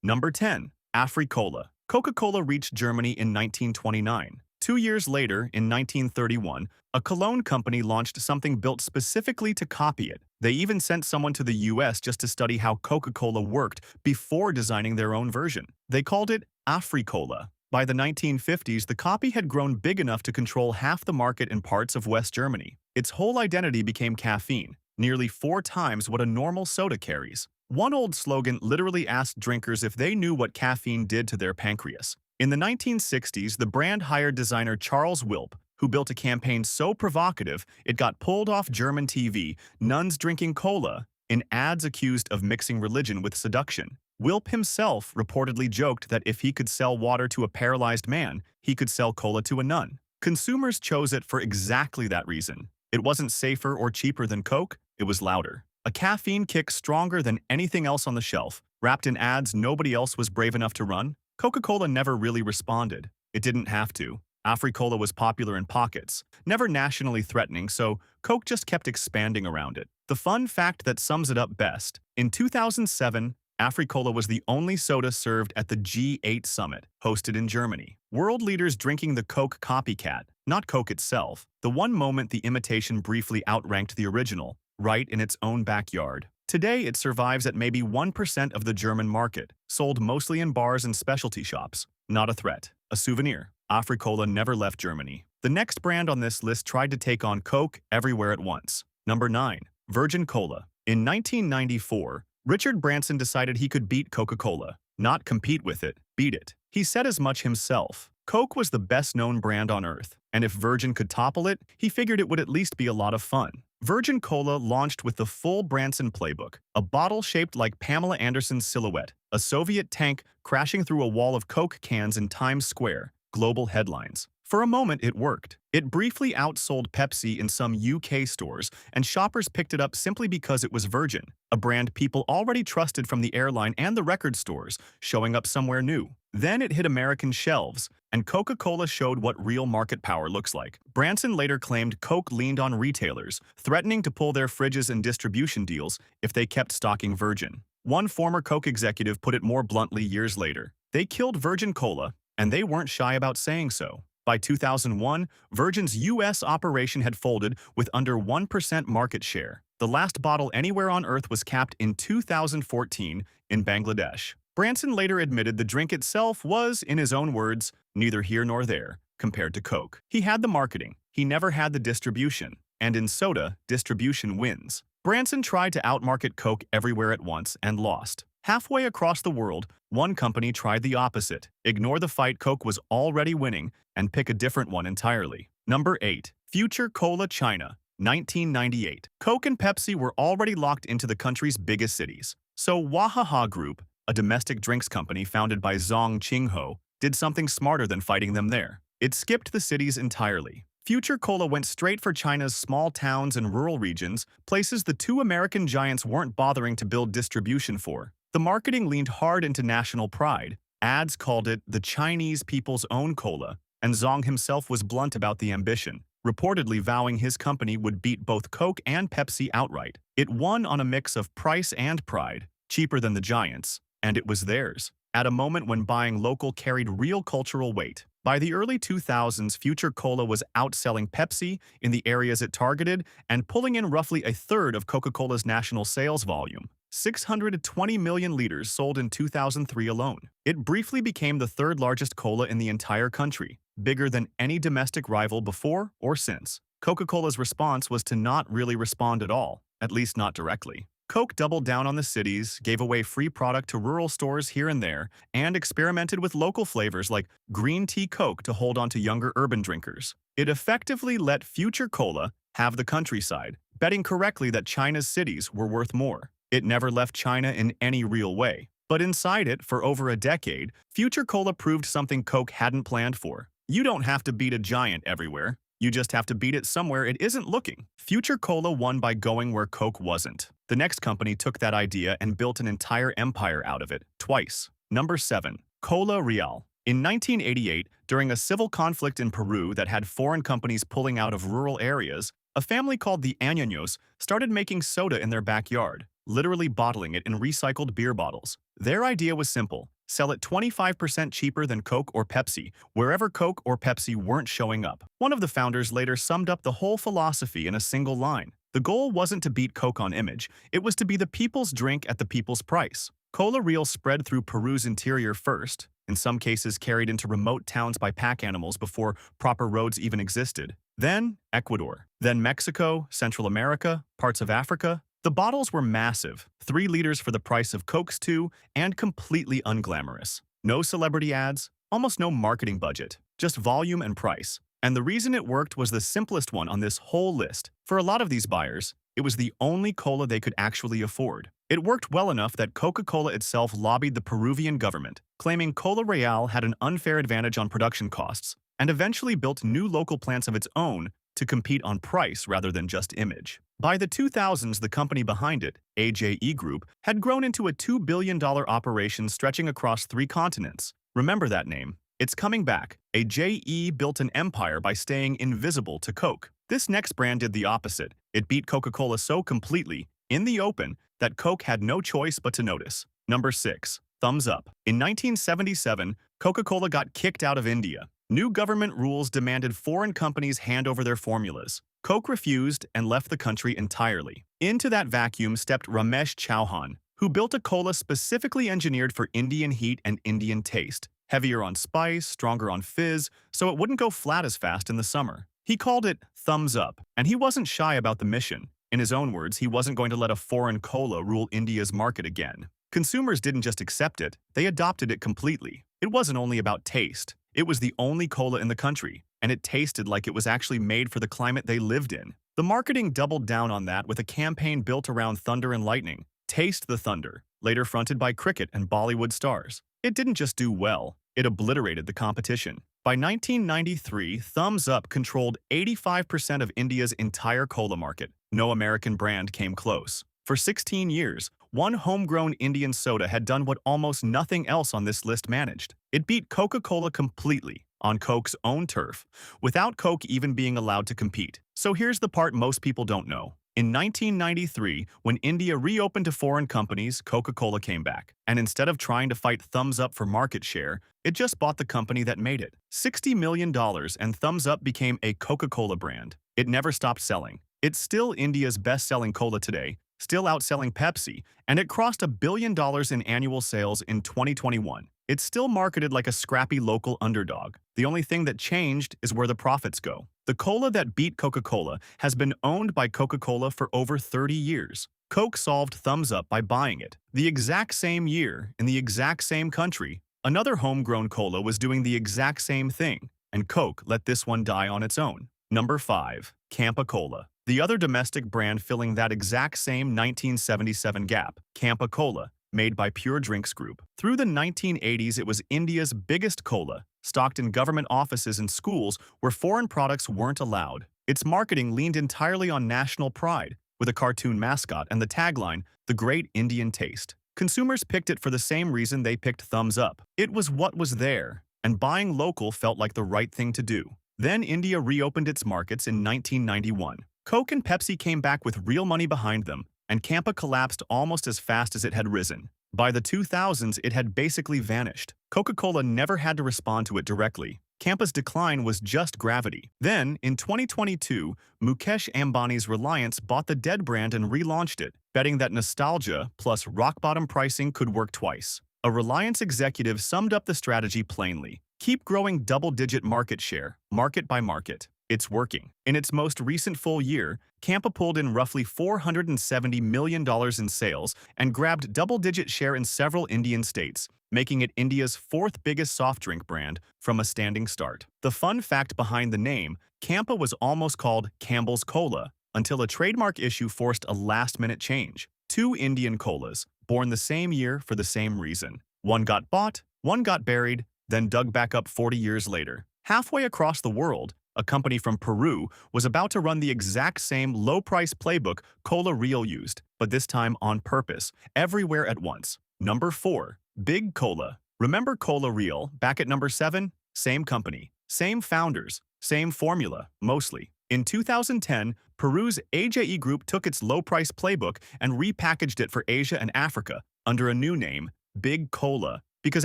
Number 10. Africola. Coca-Cola reached Germany in 1929. 2 years later, in 1931, a cologne company launched something built specifically to copy it. They even sent someone to the US just to study how Coca-Cola worked before designing their own version. They called it Africola. By the 1950s, the copy had grown big enough to control half the market in parts of West Germany. Its whole identity became caffeine, nearly 4 times what a normal soda carries. One old slogan literally asked drinkers if they knew what caffeine did to their pancreas. In the 1960s, the brand hired designer Charles Wilp, who built a campaign so provocative it got pulled off German TV, nuns drinking cola, in ads accused of mixing religion with seduction. Wilp himself reportedly joked that if he could sell water to a paralyzed man, he could sell cola to a nun. Consumers chose it for exactly that reason. It wasn't safer or cheaper than Coke, it was louder. A caffeine kick stronger than anything else on the shelf, wrapped in ads nobody else was brave enough to run. Coca-Cola never really responded. It didn't have to. Africola was popular in pockets, never nationally threatening, so Coke just kept expanding around it. The fun fact that sums it up best: in 2007, Africola was the only soda served at the G8 summit, hosted in Germany. World leaders drinking the Coke copycat, not Coke itself, the one moment the imitation briefly outranked the original, right in its own backyard. Today, it survives at maybe 1% of the German market, sold mostly in bars and specialty shops. Not a threat, a souvenir. Africola never left Germany. The next brand on this list tried to take on Coke everywhere at once. Number 9. Virgin Cola. In 1994, Richard Branson decided he could beat Coca-Cola. Not compete with it, beat it. He said as much himself. Coke was the best-known brand on Earth, and if Virgin could topple it, he figured it would at least be a lot of fun. Virgin Cola launched with the full Branson playbook, a bottle shaped like Pamela Anderson's silhouette, a Soviet tank crashing through a wall of Coke cans in Times Square, global headlines. For a moment, it worked. It briefly outsold Pepsi in some UK stores, and shoppers picked it up simply because it was Virgin, a brand people already trusted from the airline and the record stores, showing up somewhere new. Then it hit American shelves, and Coca-Cola showed what real market power looks like. Branson later claimed Coke leaned on retailers, threatening to pull their fridges and distribution deals if they kept stocking Virgin. One former Coke executive put it more bluntly years later: they killed Virgin Cola, and they weren't shy about saying so. By 2001, Virgin's US operation had folded with under 1% market share. The last bottle anywhere on Earth was capped in 2014 in Bangladesh. Branson later admitted the drink itself was, in his own words, neither here nor there compared to Coke. He had the marketing, he never had the distribution, and in soda, distribution wins. Branson tried to outmarket Coke everywhere at once and lost. Halfway across the world, one company tried the opposite: ignore the fight Coke was already winning and pick a different one entirely. Number 8. Future Cola China, 1998. Coke and Pepsi were already locked into the country's biggest cities. So Wahaha Group, a domestic drinks company founded by Zhong Qingho, did something smarter than fighting them there. It skipped the cities entirely. Future Cola went straight for China's small towns and rural regions, places the two American giants weren't bothering to build distribution for. The marketing leaned hard into national pride. Ads called it the Chinese people's own cola, and Zhong himself was blunt about the ambition, reportedly vowing his company would beat both Coke and Pepsi outright. It won on a mix of price and pride, cheaper than the giants, and it was theirs, at a moment when buying local carried real cultural weight. By the early 2000s, Future Cola was outselling Pepsi in the areas it targeted and pulling in roughly a third of Coca-Cola's national sales volume. 620 million liters sold in 2003 alone. It briefly became the third largest cola in the entire country, bigger than any domestic rival before or since. Coca-Cola's response was to not really respond at all, at least not directly. Coke doubled down on the cities, gave away free product to rural stores here and there, and experimented with local flavors like green tea Coke to hold on to younger urban drinkers. It effectively let Future Cola have the countryside, betting correctly that China's cities were worth more. It never left China in any real way. But inside it, for over a decade, Future Cola proved something Coke hadn't planned for. You don't have to beat a giant everywhere. You just have to beat it somewhere it isn't looking. Future Cola won by going where Coke wasn't. The next company took that idea and built an entire empire out of it, twice. Number 7. Cola Real. In 1988, during a civil conflict in Peru that had foreign companies pulling out of rural areas, a family called the Añaños started making soda in their backyard. literally bottling it in recycled beer bottles. Their idea was simple: sell it 25% cheaper than Coke or Pepsi, wherever Coke or Pepsi weren't showing up. One of the founders later summed up the whole philosophy in a single line. The goal wasn't to beat Coke on image, it was to be the people's drink at the people's price. Cola Real spread through Peru's interior first, in some cases carried into remote towns by pack animals before proper roads even existed. Then Ecuador, then Mexico, Central America, parts of Africa. The bottles were massive, 3 liters for the price of Coke's 2, and completely unglamorous. No celebrity ads, almost no marketing budget, just volume and price. And the reason it worked was the simplest one on this whole list. For a lot of these buyers, it was the only cola they could actually afford. It worked well enough that Coca-Cola itself lobbied the Peruvian government, claiming Cola Real had an unfair advantage on production costs, and eventually built new local plants of its own to compete on price rather than just image. By the 2000s, the company behind it, AJE Group, had grown into a $2 billion operation stretching across 3 continents. Remember that name. It's coming back. AJE built an empire by staying invisible to Coke. This next brand did the opposite. It beat Coca-Cola so completely, in the open, that Coke had no choice but to notice. Number 6. Thumbs Up. In 1977, Coca-Cola got kicked out of India. New government rules demanded foreign companies hand over their formulas. Coke refused and left the country entirely. Into that vacuum stepped Ramesh Chauhan, who built a cola specifically engineered for Indian heat and Indian taste, heavier on spice, stronger on fizz, so it wouldn't go flat as fast in the summer. He called it Thumbs Up, and he wasn't shy about the mission. In his own words, he wasn't going to let a foreign cola rule India's market again. Consumers didn't just accept it, they adopted it completely. It wasn't only about taste. It was the only cola in the country, and it tasted like it was actually made for the climate they lived in. The marketing doubled down on that with a campaign built around thunder and lightning, Taste the Thunder, later fronted by cricket and Bollywood stars. It didn't just do well, it obliterated the competition. By 1993, Thumbs Up controlled 85% of India's entire cola market. No American brand came close. For 16 years, one homegrown Indian soda had done what almost nothing else on this list managed. It beat Coca-Cola completely, on Coke's own turf, without Coke even being allowed to compete. So here's the part most people don't know. In 1993, when India reopened to foreign companies, Coca-Cola came back. And instead of trying to fight Thumbs Up for market share, it just bought the company that made it. $60 million, and Thumbs Up became a Coca-Cola brand. It never stopped selling. It's still India's best-selling cola today, still outselling Pepsi, and it crossed $1 billion in annual sales in 2021. It's still marketed like a scrappy local underdog. The only thing that changed is where the profits go. The cola that beat Coca-Cola has been owned by Coca-Cola for over 30 years. Coke solved Thumbs Up by buying it. The exact same year, in the exact same country, another homegrown cola was doing the exact same thing, and Coke let this one die on its own. Number 5. Campa Cola. The other domestic brand filling that exact same 1977 gap, Campa Cola, made by Pure Drinks Group. Through the 1980s, it was India's biggest cola, stocked in government offices and schools where foreign products weren't allowed. Its marketing leaned entirely on national pride, with a cartoon mascot and the tagline, "The Great Indian Taste." Consumers picked it for the same reason they picked Thumbs Up. It was what was there, and buying local felt like the right thing to do. Then India reopened its markets in 1991. Coke and Pepsi came back with real money behind them, and Campa collapsed almost as fast as it had risen. By the 2000s, it had basically vanished. Coca-Cola never had to respond to it directly. Campa's decline was just gravity. Then, in 2022, Mukesh Ambani's Reliance bought the dead brand and relaunched it, betting that nostalgia plus rock-bottom pricing could work twice. A Reliance executive summed up the strategy plainly: keep growing double-digit market share, market by market. It's working. In its most recent full year, Campa pulled in roughly $470 million in sales and grabbed double-digit share in several Indian states, making it India's 4th biggest soft drink brand from a standing start. The fun fact behind the name, Campa was almost called Campbell's Cola until a trademark issue forced a last-minute change. 2 Indian colas, born the same year for the same reason. One got bought, one got buried, then dug back up 40 years later. Halfway across the world, a company from Peru was about to run the exact same low-price playbook Cola Real used, but this time on purpose, everywhere at once. Number 4. Big Cola. Remember Cola Real, back at number 7? Same company, same founders, same formula, mostly. In 2010, Peru's AJE Group took its low-price playbook and repackaged it for Asia and Africa under a new name, Big Cola, because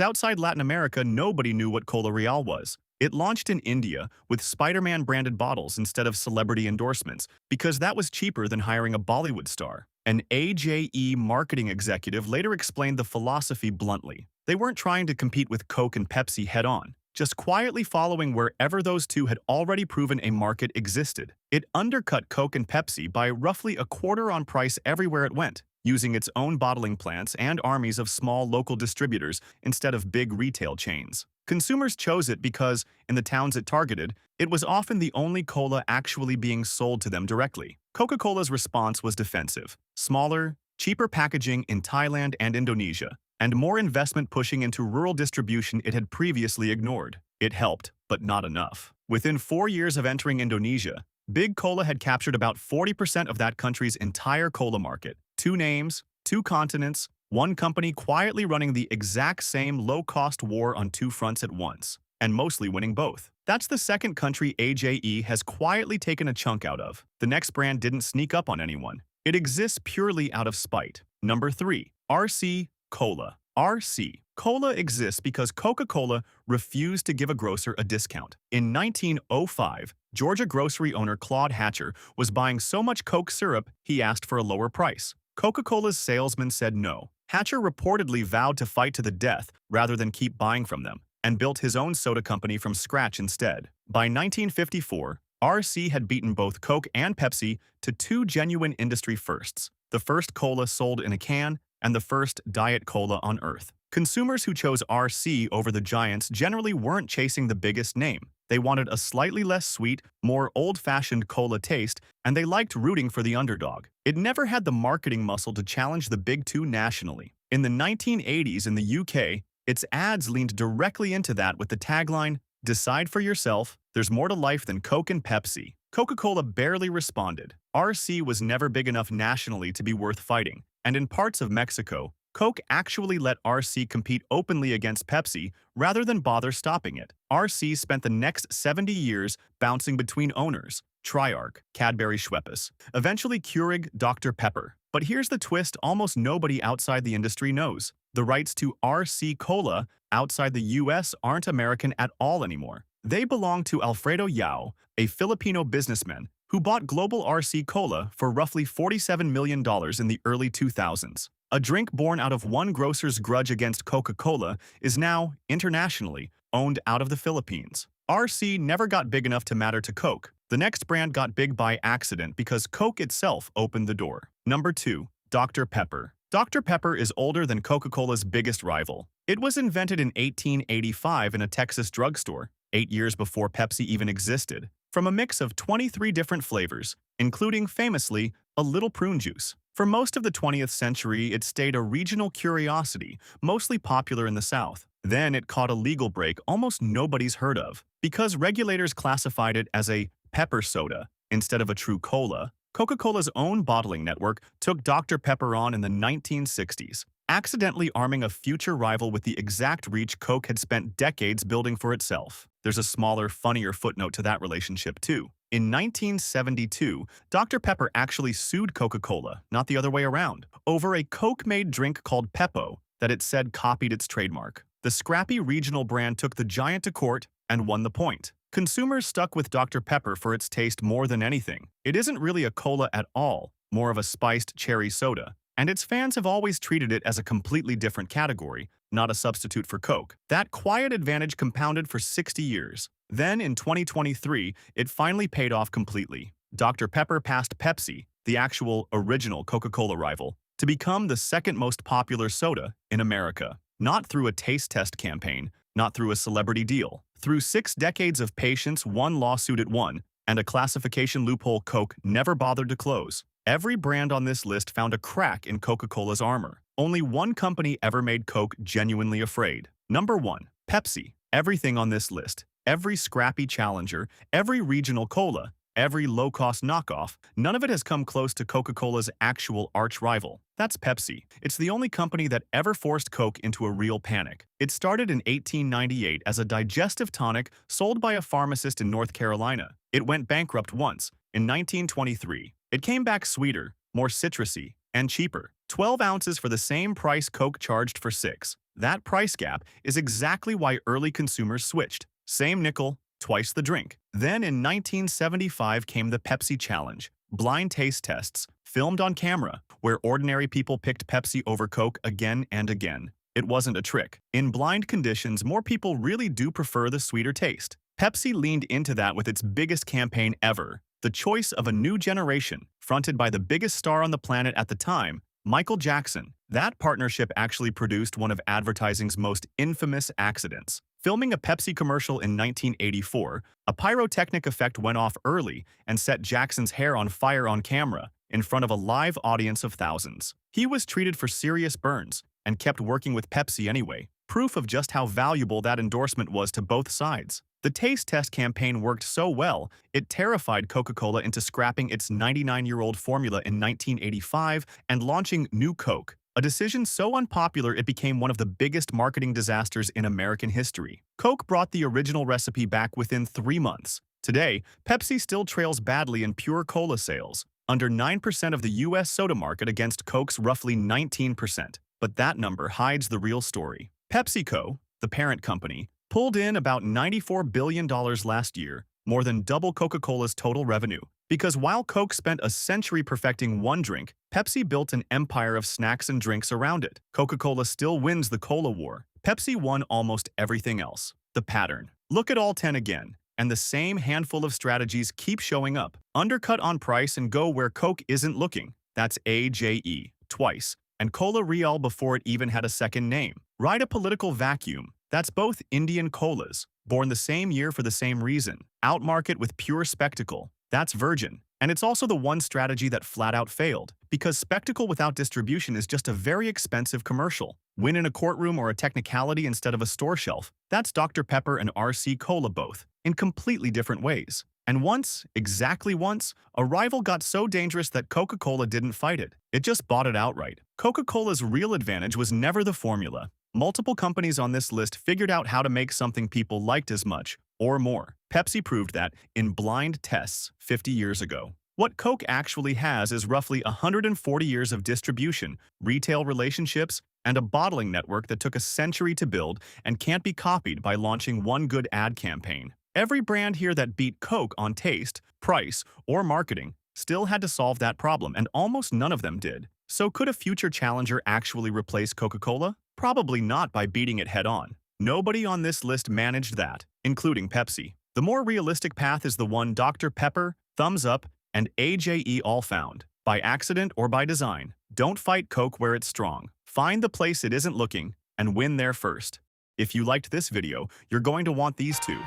outside Latin America nobody knew what Cola Real was. It launched in India with Spider-Man branded bottles instead of celebrity endorsements because that was cheaper than hiring a Bollywood star. An AJE marketing executive later explained the philosophy bluntly. They weren't trying to compete with Coke and Pepsi head-on, just quietly following wherever those two had already proven a market existed. It undercut Coke and Pepsi by roughly a quarter on price everywhere it went, using its own bottling plants and armies of small local distributors instead of big retail chains. Consumers chose it because, in the towns it targeted, it was often the only cola actually being sold to them directly. Coca-Cola's response was defensive. Smaller, cheaper packaging in Thailand and Indonesia, and more investment pushing into rural distribution it had previously ignored. It helped, but not enough. Within 4 years of entering Indonesia, Big Cola had captured about 40% of that country's entire cola market. 2 names, 2 continents, one company quietly running the exact same low-cost war on 2 fronts at once, and mostly winning both. That's the second country AJE has quietly taken a chunk out of. The next brand didn't sneak up on anyone. It exists purely out of spite. Number 3. RC Cola. RC Cola exists because Coca-Cola refused to give a grocer a discount. In 1905, Georgia grocery owner Claude Hatcher was buying so much Coke syrup he asked for a lower price. Coca-Cola's salesman said no. Hatcher reportedly vowed to fight to the death rather than keep buying from them, and built his own soda company from scratch instead. By 1954, RC had beaten both Coke and Pepsi to 2 genuine industry firsts: the first cola sold in a can and the first Diet Cola on Earth. Consumers who chose RC over the giants generally weren't chasing the biggest name. They wanted a slightly less sweet, more old-fashioned cola taste, and they liked rooting for the underdog. It never had the marketing muscle to challenge the big two nationally. In the 1980s in the UK, its ads leaned directly into that with the tagline, "Decide for yourself, there's more to life than Coke and Pepsi." Coca-Cola barely responded. RC was never big enough nationally to be worth fighting, and in parts of Mexico, Coke actually let RC compete openly against Pepsi rather than bother stopping it. RC spent the next 70 years bouncing between owners: Triarch, Cadbury Schweppes, eventually Keurig, Dr. Pepper. But here's the twist almost nobody outside the industry knows. The rights to RC Cola outside the US aren't American at all anymore. They belong to Alfredo Yao, a Filipino businessman who bought global RC Cola for roughly $47 million in the early 2000s. A drink born out of one grocer's grudge against Coca-Cola is now, internationally, owned out of the Philippines. RC never got big enough to matter to Coke. The next brand got big by accident because Coke itself opened the door. Number 2. Dr. Pepper. Dr. Pepper is older than Coca-Cola's biggest rival. It was invented in 1885 in a Texas drugstore, 8 years before Pepsi even existed, from a mix of 23 different flavors, including, famously, a little prune juice. For most of the 20th century, it stayed a regional curiosity, mostly popular in the South. Then it caught a legal break almost nobody's heard of. Because regulators classified it as a pepper soda instead of a true cola, Coca-Cola's own bottling network took Dr. Pepper on in the 1960s, accidentally arming a future rival with the exact reach Coke had spent decades building for itself. There's a smaller, funnier footnote to that relationship, too. In 1972, Dr. Pepper actually sued Coca-Cola, not the other way around, over a Coke-made drink called Peppo that it said copied its trademark. The scrappy regional brand took the giant to court and won the point. Consumers stuck with Dr. Pepper for its taste more than anything. It isn't really a cola at all, more of a spiced cherry soda, and its fans have always treated it as a completely different category, not a substitute for Coke. That quiet advantage compounded for 60 years. Then, in 2023, it finally paid off completely. Dr. Pepper passed Pepsi, the actual original Coca-Cola rival, to become the second most popular soda in America. Not through a taste test campaign, not through a celebrity deal. Through 6 decades of patience, 1 lawsuit it won, and a classification loophole Coke never bothered to close. Every brand on this list found a crack in Coca-Cola's armor. Only one company ever made Coke genuinely afraid. Number 1. Pepsi. Everything on this list, every scrappy challenger, every regional cola, every low-cost knockoff, none of it has come close to Coca-Cola's actual arch-rival. That's Pepsi. It's the only company that ever forced Coke into a real panic. It started in 1898 as a digestive tonic sold by a pharmacist in North Carolina. It went bankrupt once, In 1923, it came back sweeter, more citrusy, and cheaper. 12 ounces for the same price Coke charged for 6. That price gap is exactly why early consumers switched. Same nickel, twice the drink. Then in 1975 came the Pepsi Challenge. Blind taste tests, filmed on camera, where ordinary people picked Pepsi over Coke again and again. It wasn't a trick. In blind conditions, more people really do prefer the sweeter taste. Pepsi leaned into that with its biggest campaign ever, the choice of a new generation, fronted by the biggest star on the planet at the time, Michael Jackson. That partnership actually produced one of advertising's most infamous accidents. Filming a Pepsi commercial in 1984, a pyrotechnic effect went off early and set Jackson's hair on fire on camera in front of a live audience of thousands. He was treated for serious burns and kept working with Pepsi anyway, proof of just how valuable that endorsement was to both sides. The taste test campaign worked so well, it terrified Coca-Cola into scrapping its 99-year-old formula in 1985 and launching New Coke, a decision so unpopular it became one of the biggest marketing disasters in American history. Coke brought the original recipe back within 3 months. Today, Pepsi still trails badly in pure cola sales, under 9% of the U.S. soda market against Coke's roughly 19%. But that number hides the real story. PepsiCo, the parent company, pulled in about $94 billion last year, more than double Coca-Cola's total revenue. Because while Coke spent a century perfecting one drink, Pepsi built an empire of snacks and drinks around it. Coca-Cola still wins the cola war. Pepsi won almost everything else. The pattern. Look at all 10 again, and the same handful of strategies keep showing up. Undercut on price and go where Coke isn't looking. That's AJE, twice. And Cola Real before it even had a second name. Ride a political vacuum. That's both Indian colas, born the same year for the same reason. Outmarket with pure spectacle. That's Virgin. And it's also the one strategy that flat out failed, because spectacle without distribution is just a very expensive commercial. Win in a courtroom or a technicality instead of a store shelf. That's Dr. Pepper and RC Cola both, in completely different ways. And once, exactly once, a rival got so dangerous that Coca-Cola didn't fight it. It just bought it outright. Coca-Cola's real advantage was never the formula. Multiple companies on this list figured out how to make something people liked as much, or more. Pepsi proved that in blind tests 50 years ago. What Coke actually has is roughly 140 years of distribution, retail relationships, and a bottling network that took a century to build and can't be copied by launching one good ad campaign. Every brand here that beat Coke on taste, price, or marketing still had to solve that problem, and almost none of them did. So could a future challenger actually replace Coca-Cola? Probably not by beating it head-on. Nobody on this list managed that, including Pepsi. The more realistic path is the one Dr. Pepper, Thumbs Up, and AJE all found, by accident or by design. Don't fight Coke where it's strong. Find the place it isn't looking, and win there first. If you liked this video, you're going to want these two.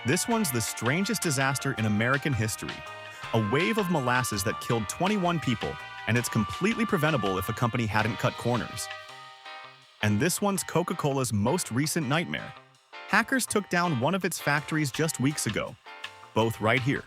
This one's the strangest disaster in American history. A wave of molasses that killed 21 people, and it's completely preventable if a company hadn't cut corners. And this one's Coca-Cola's most recent nightmare. Hackers took down one of its factories just weeks ago. Both right here.